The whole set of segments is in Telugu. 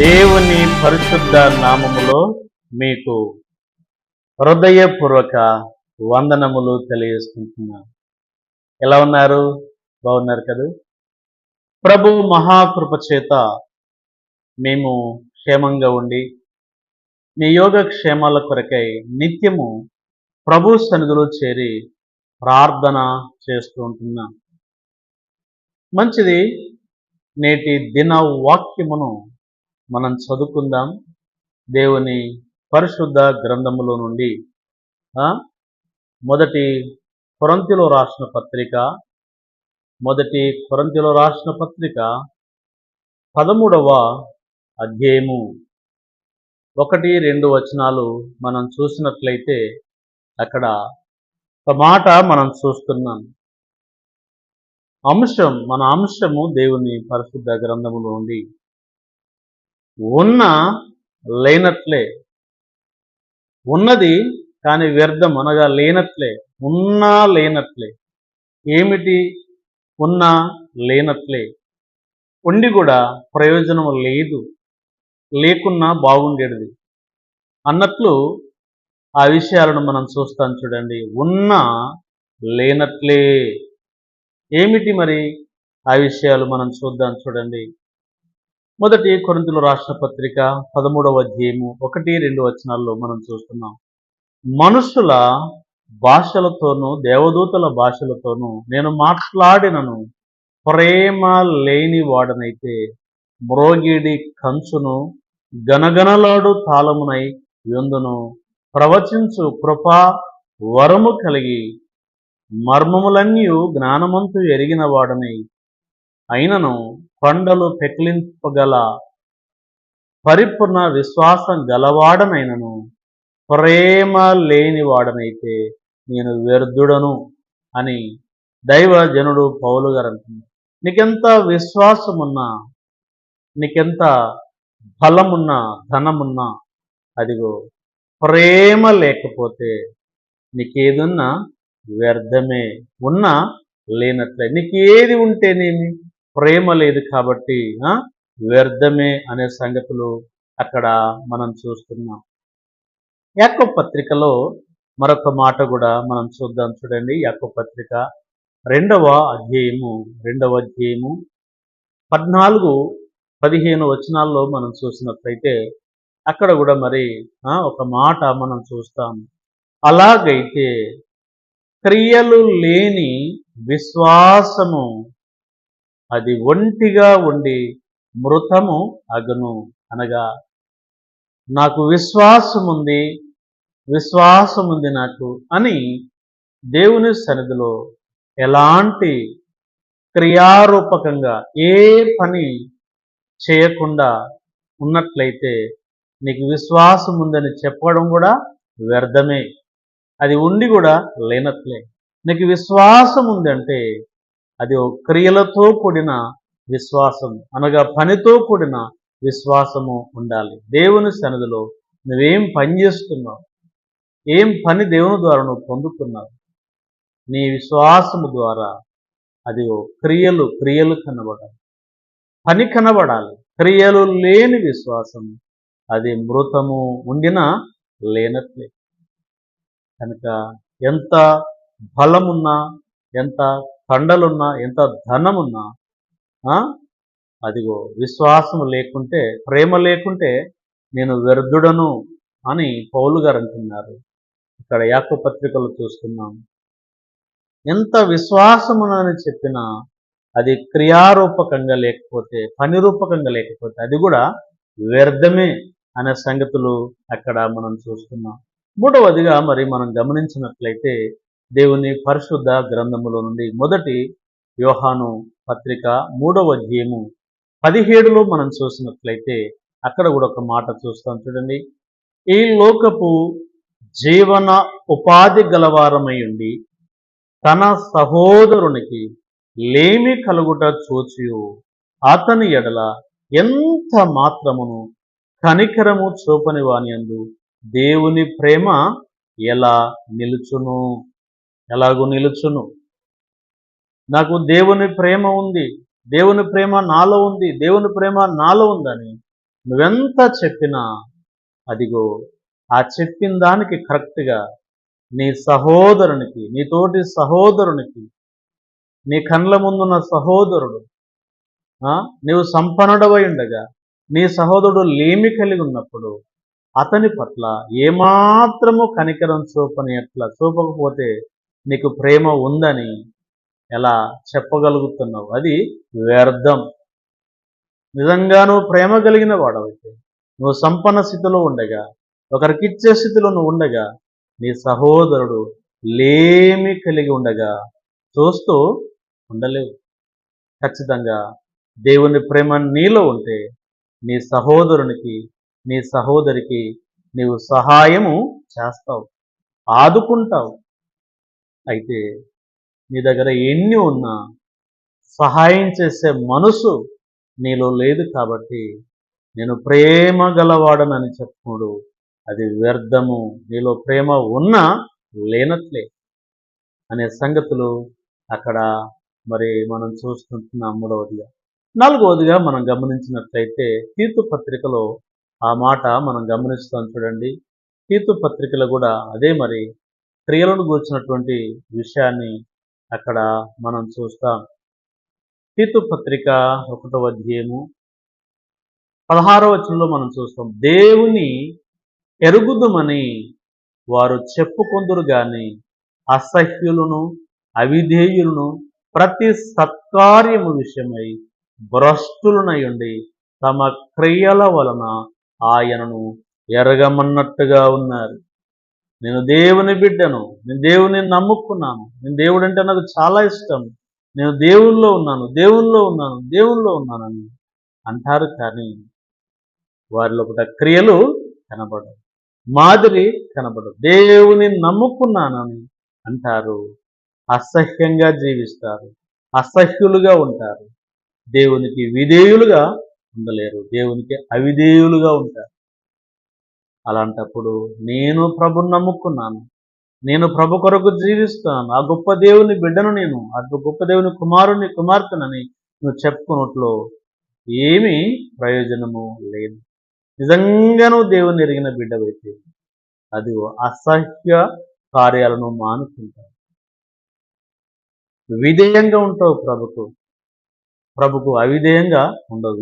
దేవుని పరిశుద్ధ నామములో మీకు హృదయపూర్వక వందనములు తెలియజేస్తున్నాను. ఎలా ఉన్నారు? బాగున్నారు కదా? ప్రభు మహాకృప చేత మేము క్షేమంగా ఉండి మీ యోగ క్షేమాల కొరకై నిత్యము ప్రభు సన్నిధిలో చేరి ప్రార్థన చేస్తూ ఉంటున్నాం. మంచిది. నేటి దిన వాక్యమును మనం చదువుకుందాం. దేవుని పరిశుద్ధ గ్రంథములో నుండి మొదటి కొరింథీయులకు రాసిన పత్రిక 13వ అధ్యాయము 1-2 వచనాలు మనం చూసినట్లయితే అక్కడ ఒక మాట మనం చూస్తున్నాం. మన అంశము దేవుని పరిశుద్ధ గ్రంథములో నుండి ఉన్న లేనట్లే, ఉన్నది కానీ వ్యర్థం, అనగా లేనట్లే, ఉన్నా లేనట్లే. ఏమిటి ఉన్నా లేనట్లే? ఉండి కూడా ప్రయోజనం లేదు, లేకున్నా బాగుండేది అన్నట్లు ఆ విషయాలను మనం చూస్తాం. చూడండి, ఉన్నా లేనట్లే. ఏమిటి మరి ఆ విషయాలు మనం చూద్దాం. చూడండి, మొదటి కొరింథీయులకు రాసిన పత్రిక 13వ అధ్యాయము 1-2 వచనాల్లో మనం చూస్తున్నాం. మనుషుల భాషలతోనూ దేవదూతల భాషలతోనూ నేను మాట్లాడినను ప్రేమ లేని వాడనైతే మ్రోగిడి కంచును గనగనలాడు తాళమునై యుందును. ప్రవచించు కృపా వరము కలిగి మర్మములన్నీ జ్ఞానమంతు ఎరిగిన వాడనై అయినను కొండలు పెకిలింపగల పరిపూర్ణ విశ్వాసం గలవాడనైనను ప్రేమ లేని వాడనైతే నేను వ్యర్థుడను అని దైవజనుడు పౌలు గారు అంటున్నారు. నీకెంత విశ్వాసమున్నా, నీకెంత బలమున్నా, ధనమున్నా, అదిగో ప్రేమ లేకపోతే నీకేదున్నా వ్యర్థమే, ఉన్నా లేనట్లే. నీకు ఏది ఉంటేనేమి, ప్రేమ లేదు కాబట్టి వ్యర్థమే అనే సంగతులు అక్కడ మనం చూస్తున్నాం. యాకోబు పత్రికలో మరొక మాట కూడా మనం చూద్దాం. చూడండి, యాకోబు పత్రిక 2వ అధ్యాయము 14-15 వచనాల్లో మనం చూసినట్లయితే అక్కడ కూడా మరి ఒక మాట మనం చూస్తాం. అలాగైతే క్రియలు లేని విశ్వాసము అది ఒంటిగా ఉండి మృతము అగును. అనగా నాకు విశ్వాసం ఉంది నాకు అని దేవుని సన్నిధిలో ఎలాంటి క్రియారూపకంగా ఏ పని చేయకుండా ఉన్నట్లయితే నీకు విశ్వాసం ఉందని చెప్పడం కూడా వ్యర్థమే, అది ఉండి కూడా లేనట్లే. నీకు విశ్వాసం ఉందంటే అది క్రియలతో కూడిన విశ్వాసం, అనగా పనితో కూడిన విశ్వాసము ఉండాలి. దేవుని సన్నిధిలో నువ్వేం పని చేస్తున్నావు, ఏం పని దేవుని ద్వారా నువ్వు పొందుతున్నావు, నీ విశ్వాసము ద్వారా అది క్రియలు కనబడాలి, పని కనబడాలి. క్రియలు లేని విశ్వాసం అది మృతము, ఉండినా లేనట్లే. కనుక ఎంత బలమున్నా, ఎంత కండలున్నా, ఎంత ధనమున్నా, అదిగో విశ్వాసము లేకుంటే, ప్రేమ లేకుంటే నేను వ్యర్థుడను అని పౌలు గారు అంటున్నారు. ఇక్కడ యాకోబు పత్రికలు చూస్తున్నాం. ఎంత విశ్వాసమునని చెప్పినా అది క్రియారూపకంగా లేకపోతే, పని రూపకంగా లేకపోతే అది కూడా వ్యర్థమే అనే సంగతులు అక్కడ మనం చూస్తున్నాం. మూడవదిగా మరి మనం గమనించినట్లయితే దేవుని పరిశుద్ధ గ్రంథములో నుండి మొదటి యోహాను పత్రిక 3వ అధ్యాయము 17లో మనం చూసినట్లయితే అక్కడ కూడా ఒక మాట చూస్తాం. చూడండి, ఈ లోకపు జీవన ఉపాధి గలవారమై ఉండి తన సహోదరునికి లేమి కలుగుట చూచియు అతని ఎడల ఎంత మాత్రమును కనికరము చూపని వాని యందు దేవుని ప్రేమ ఎలా నిలుచును? ఎలాగూ నిలుచును? నాకు దేవుని ప్రేమ ఉంది, దేవుని ప్రేమ నాలో ఉంది, దేవుని ప్రేమ నాలో ఉందని నువ్వెంత చెప్పినా అదిగో ఆ చెప్పిన దానికి కరెక్ట్గా నీ సహోదరునికి, నీ తోటి సహోదరునికి, నీ కండ్ల ముందున్న సహోదరుడు నీవు సంపన్నుడవై ఉండగా నీ సహోదరుడు లేమి కలిగి ఉన్నప్పుడు అతని పట్ల ఏమాత్రము కనికరం చూపకపోతే నీకు ప్రేమ ఉందని ఎలా చెప్పగలుగుతున్నావు? అది వ్యర్థం. నిజంగా నువ్వు ప్రేమ కలిగిన వాడవైతే, నువ్వు సంపన్న స్థితిలో ఉండగా, ఒకరికిచ్చే స్థితిలో నువ్వు ఉండగా, నీ సహోదరుడు లేమి కలిగి ఉండగా చూస్తూ ఉండలేవు. ఖచ్చితంగా దేవుని ప్రేమ నీలో ఉంటే నీ సహోదరునికి, నీ సహోదరికి నీవు సహాయము చేస్తావు, ఆదుకుంటావు. అయితే నీ దగ్గర ఎన్ని ఉన్నా సహాయం చేసే మనసు నీలో లేదు కాబట్టి నేను ప్రేమ గలవాడనని చెప్పుకోడు, అది వ్యర్థము. నీలో ప్రేమ ఉన్నా లేనట్లే అనే సంగతులు అక్కడ మరి మనం చూస్తుంటున్నాం. మూడవదిగా, నాలుగవదిగా మనం గమనించినట్లయితే తీతు పత్రికలో ఆ మాట మనం గమనిస్తాం. చూడండి, తీతు పత్రికలో కూడా అదే మరి క్రియలను గూర్చినటువంటి విషయాన్ని అక్కడ మనం చూస్తాం. తీతు పత్రిక 1వ అధ్యాయము 16వ వచనంలో మనం చూస్తాం, దేవుని ఎరుగుదుమని వారు చెప్పుకొందురు గాని అసహ్యులను, అవిధేయులను, ప్రతి సత్కార్యము విషయమై భ్రష్టులనై ఉండి తమ క్రియల వలన ఆయనను ఎరగమన్నట్టుగా ఉన్నారు. నేను దేవుని బిడ్డను, నేను దేవుని నమ్ముకున్నాను, నేను దేవుడు అంటే నాకు చాలా ఇష్టం, నేను దేవుల్లో ఉన్నానని అంటారు. కానీ వారిలో కూడా క్రియలు కనబడవు, మాదిరి కనబడవు. దేవుని నమ్ముకున్నానని అంటారు, అసహ్యంగా జీవిస్తారు, అసహ్యులుగా ఉంటారు, దేవునికి విధేయులుగా ఉండలేరు, దేవునికి అవిధేయులుగా ఉంటారు. అలాంటప్పుడు నేను ప్రభుని నమ్ముకున్నాను, నేను ప్రభు కొరకు జీవిస్తున్నాను, ఆ గొప్ప దేవుని బిడ్డను, నేను ఆ గొప్ప దేవుని కుమారుని కుమార్తెనని నువ్వు చెప్పుకున్నట్లు ఏమీ ప్రయోజనము లేదు. నిజంగా నువ్వు దేవుని ఎరిగిన బిడ్డవైతే అది అసహ్య కార్యాలను మానుకుంటావు, విధేయంగా ఉంటావు ప్రభుకు అవిధేయంగా ఉండవు,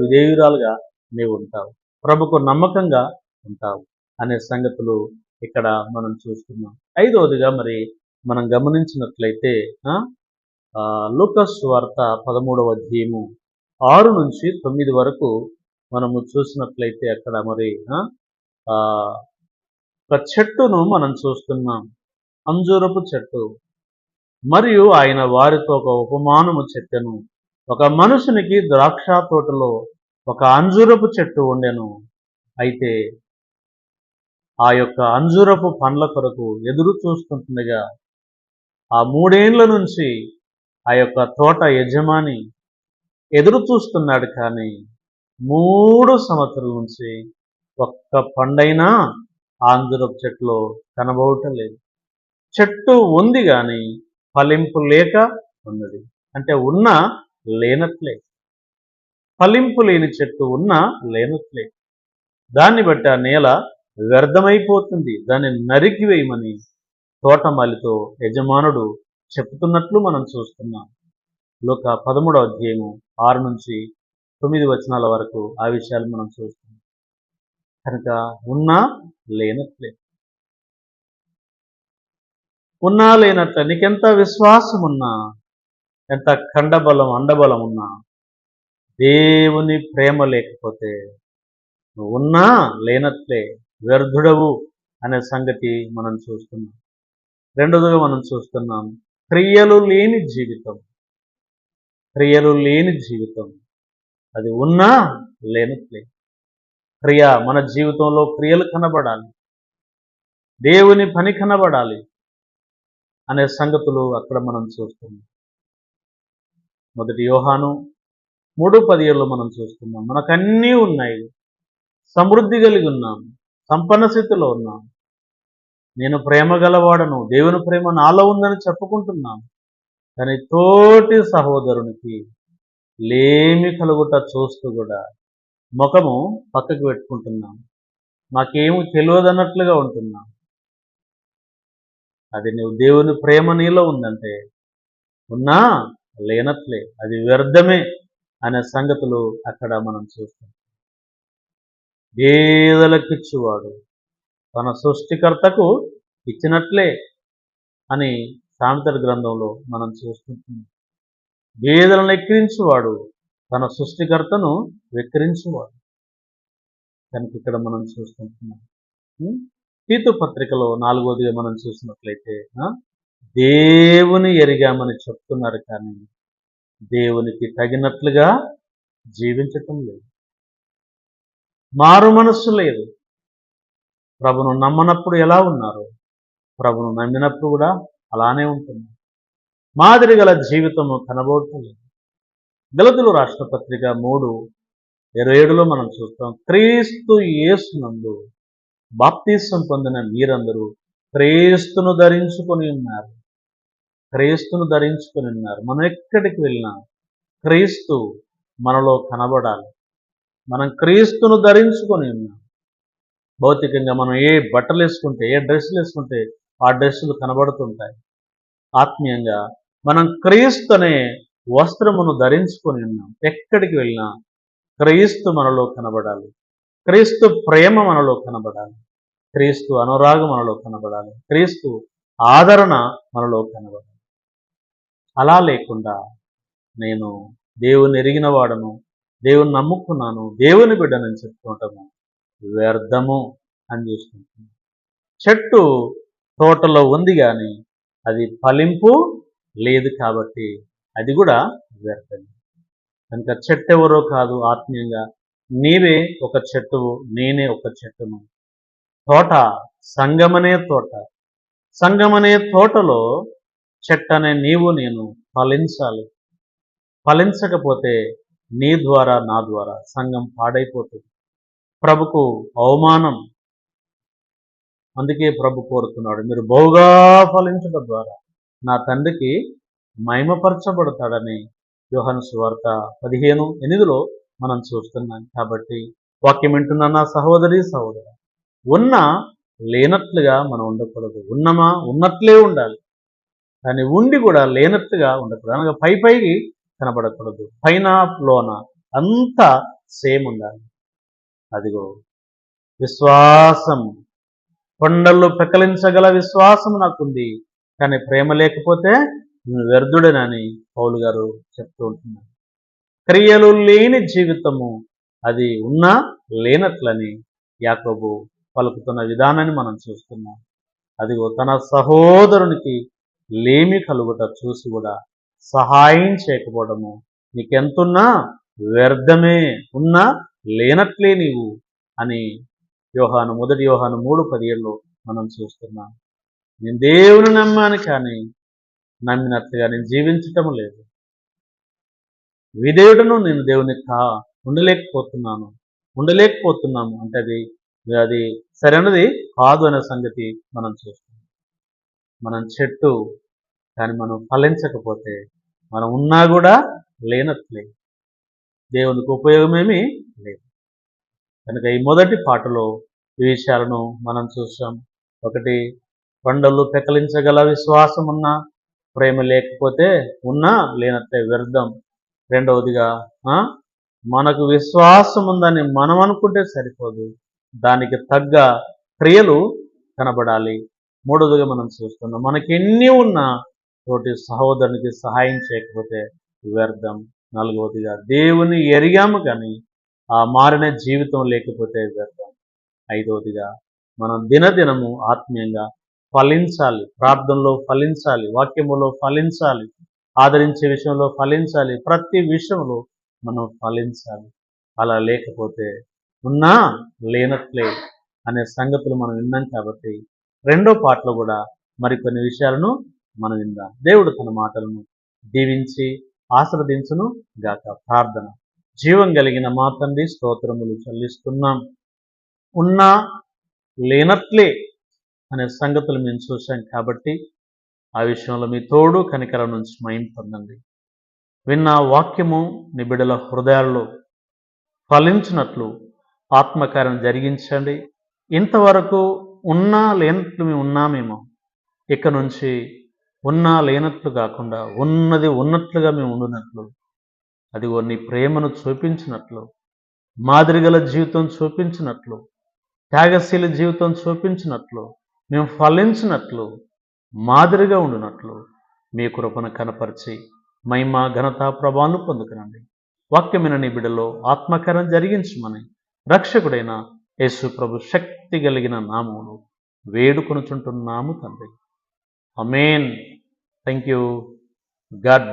విధేయురాలుగా నీవు ఉంటావు, ప్రభుకు నమ్మకంగా ఉంటావు అనే సంగతులు ఇక్కడ మనం చూస్తున్నాం. ఐదవదిగా మరి మనం గమనించినట్లయితే లూకాసు సువార్త 13వ అధ్యాయము 6 నుంచి 9 వరకు మనము చూసినట్లయితే అక్కడ మరి ఒక చెట్టును మనం చూస్తున్నాం, అంజూరపు చెట్టు. మరియు ఆయన వారితో ఒక ఉపమానము చెప్పెను. ఒక మనుషునికి ద్రాక్ష తోటలో ఒక అంజూరపు చెట్టు ఉండెను. అయితే ఆ యొక్క అంజూరపు పండ్ల కొరకు ఎదురు చూస్తుండగా ఆ 3 ఏండ్ల నుంచి ఆ యొక్క తోట యజమాని ఎదురు చూస్తున్నాడు. కానీ 3 సంవత్సరాల నుంచి ఒక్క పండైనా ఆ అంజూరపు చెట్టులో కనబడటం లేదు. చెట్టు ఉంది కానీ ఫలింపు లేక ఉన్నది. అంటే ఉన్నా లేనట్లే, ఫలింపు లేని చెట్టు ఉన్నా లేనట్లే. దాన్ని బట్టి ఆ నేల వ్యర్థమైపోతుంది, దాన్ని నరికివేయమని తోటమాలితో యజమానుడు చెప్తున్నట్లు మనం చూస్తున్నాం. లూకా 13వ అధ్యాయము 6 నుంచి 9 వచనాల వరకు ఆ విషయాలు మనం చూస్తున్నాం. కనుక ఉన్నా లేనట్లే, నీకెంత విశ్వాసం ఉన్నా, ఎంత ఖండబలం అండబలం ఉన్నా, దేవుని ప్రేమ లేకపోతే నువ్వు ఉన్నా లేనట్లే, వ్యర్థుడవు అనే సంగతి మనం చూస్తున్నాం. రెండోదిగా మనం చూస్తున్నాం, క్రియలు లేని జీవితం, అది ఉన్నా లేనట్లే. మన జీవితంలో క్రియలు కనబడాలి, దేవుని పని కనబడాలి అనే సంగతులు అక్కడ మనం చూస్తున్నాం. 1 యోహాను 3:17 మనం చూస్తున్నాం, మనకన్నీ ఉన్నాయి, సమృద్ధి కలిగి ఉన్నాం, సంపన్న స్థితిలో ఉన్నాం, నేను ప్రేమ గలవాడను, దేవుని ప్రేమ నాలో ఉందని చెప్పుకుంటున్నాం. కానీ తోటి సహోదరునికి లేమి కలుగుట చూస్తూ కూడా ముఖము పక్కకు పెట్టుకుంటున్నాం, మాకేమీ తెలియదన్నట్లుగా ఉంటున్నాం. అది నువ్వు దేవుని ప్రేమ నీలో ఉందంటే ఉన్నా లేనట్లే, అది వ్యర్థమే అనే సంగతులు అక్కడ మనం చూస్తాం. పేదలకిచ్చువాడు తన సృష్టికర్తకు ఇచ్చినట్లే అని సామెతల గ్రంథంలో మనం చూస్తుంటున్నాం. పేదలను ఎక్కిరించువాడు తన సృష్టికర్తను వెక్కిరించువాడు కనుక ఇక్కడ మనం చూస్తుంటున్నాం. తీతు పత్రికలో 4వదిగా మనం చూసినట్లయితే దేవుని ఎరిగామని చెప్తున్నారు, కానీ దేవునికి తగినట్లుగా జీవించటం లేదు. మారు మనస్సు లేదు. ప్రభును నమ్మనప్పుడు ఎలా ఉన్నారు, ప్రభును నమ్మినప్పుడు కూడా అలానే ఉంటుంది. మాదిరి గల జీవితము కనబడుతుంది. గలతీయులకు రాసిన పత్రిక 3:27లో మనం చూస్తాం, క్రీస్తు యేసునందు బాప్తిసం పొందిన మీరందరూ క్రీస్తును ధరించుకొని ఉన్నారు. క్రీస్తును ధరించుకొని ఉన్నారు. మనం ఎక్కడికి వెళ్ళినా క్రీస్తు మనలో కనబడాలి. మనం క్రీస్తును ధరించుకొని ఉన్నాం. భౌతికంగా మనం ఏ బట్టలు వేసుకుంటే, ఏ డ్రెస్సులు వేసుకుంటే ఆ డ్రెస్సులు కనబడుతుంటాయి. ఆత్మీయంగా మనం క్రీస్తు అనే వస్త్రమును ధరించుకొని ఉన్నాం. ఎక్కడికి వెళ్ళినా క్రీస్తు మనలో కనబడాలి. క్రీస్తు ప్రేమ మనలో కనబడాలి. క్రీస్తు అనురాగం మనలో కనబడాలి. క్రీస్తు ఆదరణ మనలో కనబడాలి. అలా లేకుండా నేను దేవుని ఎరిగిన వాడను, దేవుని నమ్ముకున్నాను, దేవుని బిడ్డనని చెప్పుకోవటము వ్యర్థము అని చూసుకుంటున్నాను. చెట్టు తోటలో ఉంది కానీ అది ఫలింపు లేదు కాబట్టి అది కూడా వ్యర్థం. కనుక చెట్టు ఎవరో కాదు, ఆత్మీయంగా నీవే ఒక చెట్టువు, నేనే ఒక చెట్టును. తోట సంగమనే తోట. సంగమనే తోటలో చెట్టనే నీవు నేను ఫలించాలి. ఫలించకపోతే నీ ద్వారా నా ద్వారా సంఘం పాడైపోతుంది. ప్రభుకు అవమానం. అందుకే ప్రభు కోరుతున్నాడు, మీరు బహుగా ఫలించడం ద్వారా నా తండ్రికి మహిమపరచబడతాడని యోహాను సువార్త 15:8లో మనం చూస్తున్నాం. కాబట్టి వాక్యం వింటున్న నా సహోదరి సహోదరు, ఉన్న లేనట్లుగా మనం ఉండకూడదు. ఉన్నమా ఉన్నట్లే ఉండాలి, కానీ ఉండి కూడా లేనట్లుగా ఉండకూడదు. అనగా పైకి కనబడకూడదు. పైన లోన అంతా సేమ్ ఉండాలి. అదిగో విశ్వాసం, కొండలు పెకలించగల విశ్వాసం నాకుంది, కానీ ప్రేమ లేకపోతే నేను వ్యర్థుడనని పౌలు గారు చెప్తూ ఉంటున్నారు. క్రియలు లేని జీవితము అది ఉన్నా లేనట్లని యాకోబు పలుకుతున్న విధానాన్ని మనం చూస్తున్నాం. అదిగో తన సహోదరునికి లేమి కలుగుట చూసి కూడా సహాయం చేయకపోవడము, నీకెంతున్నా వ్యర్థమే, ఉన్నా లేనట్లే నీవు అని మొదటి యోహాను 3:17లో మనం చూస్తున్నాం. నేను దేవుని నమ్మాను, కానీ నమ్మినట్లుగా నేను జీవించటం లేదు. విధేయుడను నేను దేవునికి ఉండలేకపోతున్నాము అంటే అది సరైనది కాదు అనే సంగతి మనం చూస్తున్నాం. మనం చెట్టు, కానీ మనం ఫలించకపోతే మనం ఉన్నా కూడా లేనట్లే, దేవునికి ఉపయోగమేమీ లేదు. కనుక ఈ మొదటి పాటలో ఈ విషయాలను మనం చూసాం. ఒకటి, కొండలు పెకలించగల విశ్వాసం ఉన్నా ప్రేమ లేకపోతే ఉన్నా లేనట్లే వ్యర్థం. రెండవదిగా మనకు విశ్వాసం ఉందని మనం అనుకుంటే సరిపోదు, దానికి తగ్గ క్రియలు కనబడాలి. మూడవదిగా మనం చూస్తున్నాం, మనకెన్ని ఉన్నా తోటి సహోదరునికి సహాయం చేయకపోతే వ్యర్థం. నాలుగవదిగా దేవుని ఎరిగాము కానీ ఆ మారిన జీవితం లేకపోతే వ్యర్థం. ఐదవదిగా మనం దినదినము ఆత్మీయంగా ఫలించాలి. ప్రార్థనలో ఫలించాలి, వాక్యములో ఫలించాలి, ఆదరించే విషయంలో ఫలించాలి, ప్రతి విషయంలో మనం ఫలించాలి. అలా లేకపోతే ఉన్నా లేనట్లే అనే సంగతులు మనం విన్నాం. కాబట్టి రెండో పాటలో కూడా మరికొన్ని విషయాలను మనం విందాం. దేవుడు తన మాటలను దీవించి ఆశీర్వదించును గాక. ప్రార్థన. జీవం కలిగిన మా తండ్రి, స్తోత్రములు చెల్లిస్తున్నాం. ఉన్నా లేనట్లే అనే సంగతులు మేము చూసాం. కాబట్టి ఆ విషయంలో మీ తోడు కనికరం నుంచి మహిమ పొందండి. విన్న వాక్యము నీ బిడ్డల హృదయాల్లో ఫలించినట్లు ఆత్మకార్యం జరిగించండి. ఇంతవరకు ఉన్నా లేనట్లు మేము ఉన్నామేమో, ఇక నుంచి ఉన్నా లేనట్లు కాకుండా ఉన్నది ఉన్నట్లుగా మేము ఉండునట్లు, అదిగో నీ ప్రేమను చూపించినట్లు, మాదిరిగల జీవితం చూపించినట్లు, త్యాగశీల జీవితం చూపించినట్లు, మేము ఫలించినట్లు, మాదిరిగా ఉండునట్లు మీ కృపను కనపరిచి మహిమ ఘనత ప్రభావాలను పొందుకునండి. వాక్యమైన నీ బిడ్డలో ఆత్మకార్యం జరిగించమని రక్షకుడైన యేసు ప్రభు శక్తి కలిగిన నామములో వేడుకొనుచుంటున్నాము తండ్రి. ఆమేన్. Thank you. గాడ్